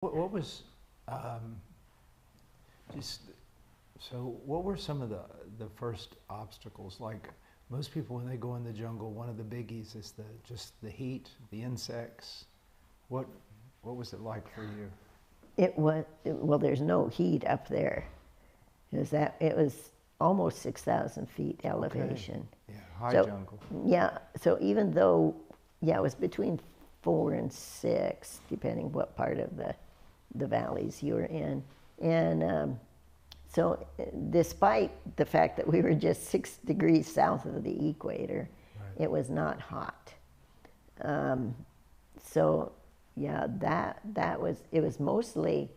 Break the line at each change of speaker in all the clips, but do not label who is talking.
What was just so? What were some of the first obstacles? Like most people, when they go in the jungle, one of the biggies is just the heat, the insects. What what was it like for you?
Well, there's no heat up there. It was almost 6,000 feet
Okay.
elevation.
Yeah, high
So,
jungle.
yeah, so even though, yeah, it was between 4 and 6, depending what part of the valleys you were in. And so, despite the fact that we were just 6 degrees south of the equator,
Right.
it was not hot. Um, so, yeah, that was, it was mostly,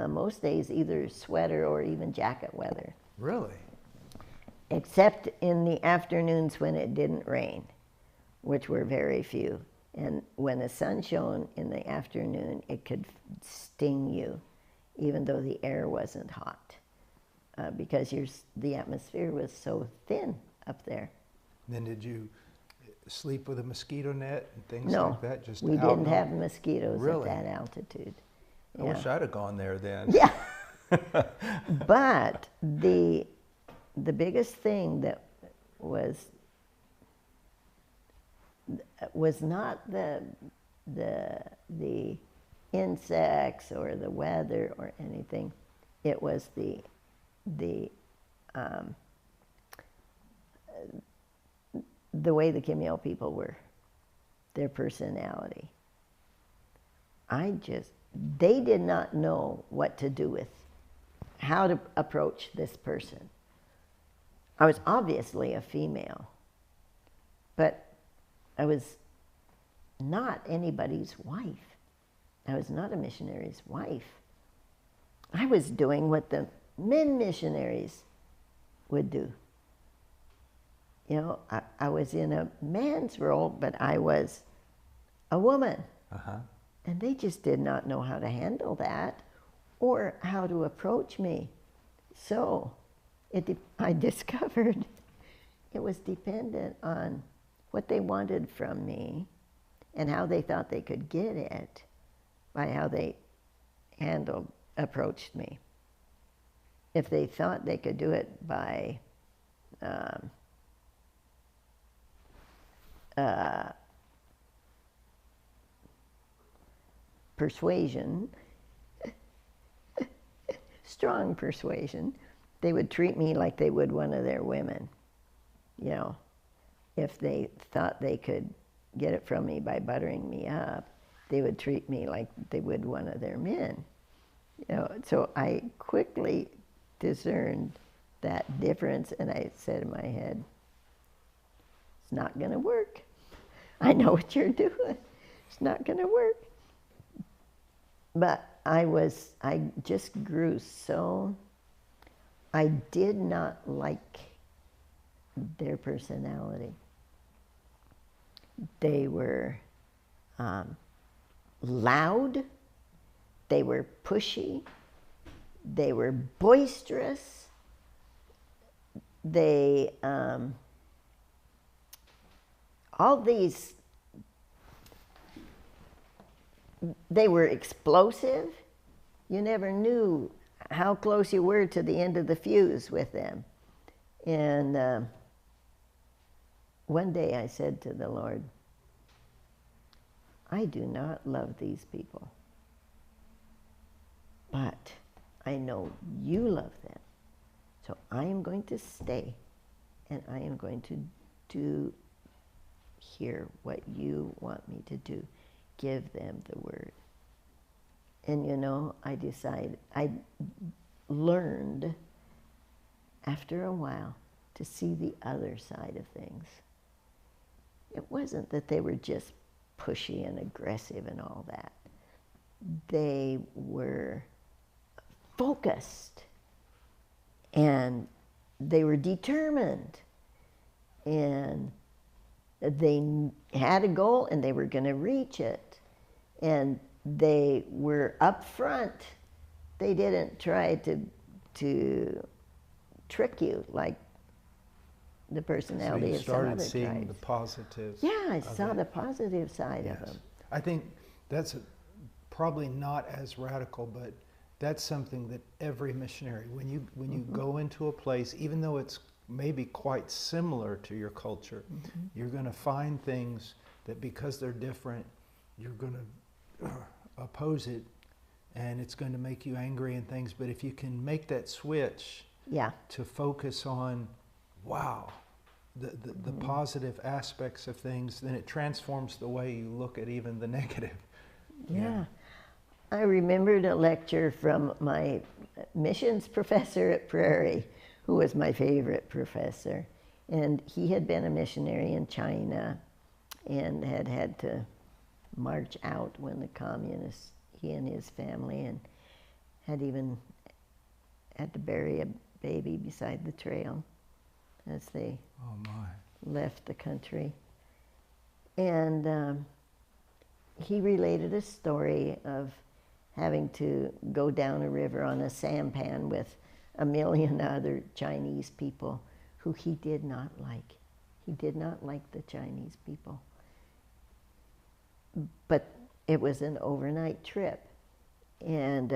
most days either sweater or even jacket weather,
Really?
except in the afternoons when it didn't rain, which were very few. And when the sun shone in the afternoon, it could sting you, even though the air wasn't hot, because the atmosphere was so thin up there.
Then did you sleep with a mosquito net and things
No,
like that? Just
we
out
didn't
and
have
on?
mosquitoes at
Really?
that altitude.
I
Yeah.
wish I'd have gone there then.
Yeah. But the biggest thing that was not the insects or the weather or anything. It was um, the way the Kimil people were, their personality. They did not know what to do with, how to approach this person. I was obviously a female, but I was not anybody's wife. I was not a missionary's wife. I was doing what the men missionaries would do. You know, I was in a man's role, but I was a woman.
Uh-huh.
And they just did not know how to handle that or how to approach me. So I discovered it was dependent on what they wanted from me and how they thought they could get it by how they approached me. If they thought they could do it by persuasion, strong persuasion, they would treat me like they would one of their women. You know, if they thought they could get it from me by buttering me up, they would treat me like they would one of their men. You know, so I quickly discerned that difference, and I said in my head, it's not going to work. I know what you're doing. It's not going to work. But I just grew so, I did not like their personality. They were loud, they were pushy, they were boisterous, they, all these, they were explosive. You never knew how close you were to the end of the fuse with them. And one day I said to the Lord, I do not love these people, but I know you love them. So I am going to stay and I am going to do here what you want me to do. Give them the word. And you know, I learned after a while to see the other side of things. It wasn't that they were just pushy and aggressive and all that. They were focused and they were determined and they had a goal and they were going to reach it, and they were up front. They didn't try to trick you like the personality of some other tribes.
So you started seeing the positives.
Yeah, I saw
it.
the positive side
Yes.
of them.
I think that's probably not as radical, but that's something that every missionary, when you go into a place, even though it's maybe quite similar to your culture, you're going to find things that because they're different, you're going to oppose it, and it's going to make you angry and things. But if you can make that switch to focus on, wow, the positive aspects of things, then it transforms the way you look at even the negative.
Yeah. I remembered a lecture from my missions professor at Prairie, who was my favorite professor. And he had been a missionary in China and had had to march out when the communists, he and his family, and had even had to bury a baby beside the trail as they left the country. And he related a story of having to go down a river on a sampan with 1 million other Chinese people who he did not like. He did not like the Chinese people. But it was an overnight trip. And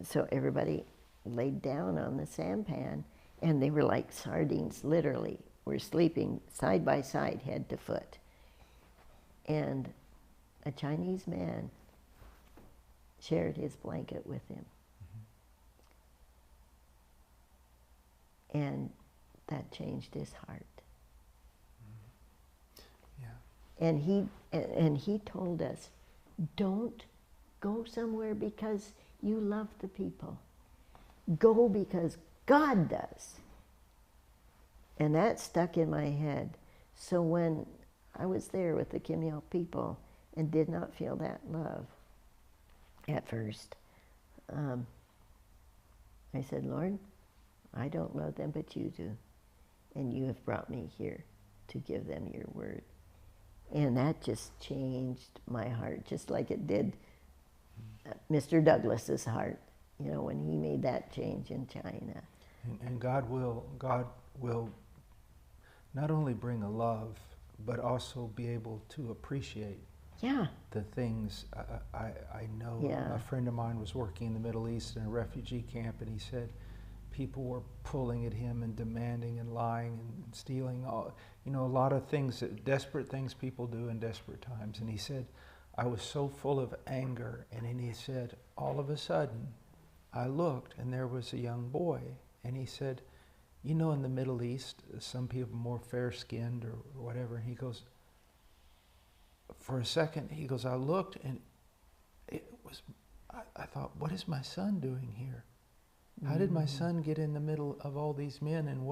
so everybody laid down on the sampan, and they were like sardines, literally. Were sleeping side by side, head to foot. And a Chinese man shared his blanket with him. And that changed his heart. And he told us, don't go somewhere because you love the people. Go because God does. And that stuck in my head. So when I was there with the Kim Il people and did not feel that love at first, I said, Lord, I don't love them, but you do. And you have brought me here to give them your word. And that just changed my heart, just like it did Mr. Douglas's heart, you know, when he made that change in China.
And God will not only bring a love, but also be able to appreciate the things. I know a friend of mine was working in the Middle East in a refugee camp, and he said people were pulling at him and demanding and lying and stealing, a lot of things, desperate things people do in desperate times. And he said, I was so full of anger, and then he said, all of a sudden, I looked and there was a young boy, and he said, in the Middle East, some people are more fair-skinned or whatever, and he goes, for a second, he goes, I looked and I thought, what is my son doing here? How did my son get in the middle of all these men, and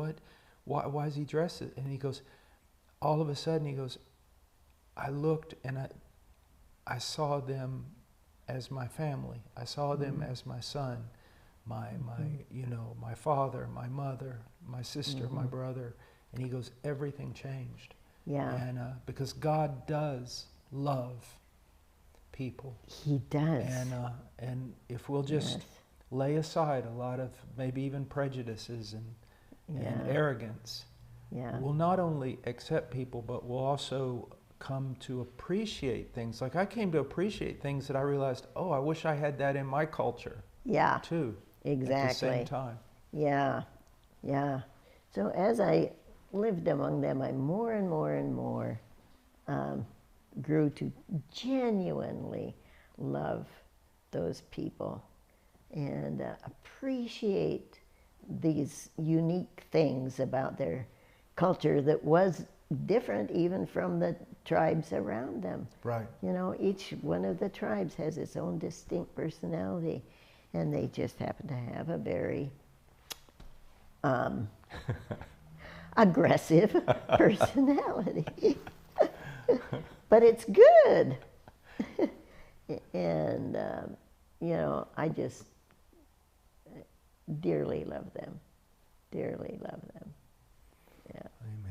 why is he dressed? And he goes, all of a sudden, he goes, I looked and I saw them as my family. I saw them as my son, my father, my mother, my sister, my brother. And he goes, everything changed.
Yeah.
And because God does love people.
He does.
And if we'll just lay aside a lot of maybe even prejudices and arrogance, we'll not only accept people, but we'll also come to appreciate things. Like I came to appreciate things that I realized, I wish I had that in my culture.
Yeah.
Too.
Exactly.
At the same time.
Yeah. Yeah. So as I lived among them, I more and more and more grew to genuinely love those people and appreciate these unique things about their culture that was different even from the tribes around them.
Right.
Each one of the tribes has its own distinct personality, and they just happen to have a very aggressive personality. But it's good. And, I just dearly love them. Dearly love them. Yeah.
Amen.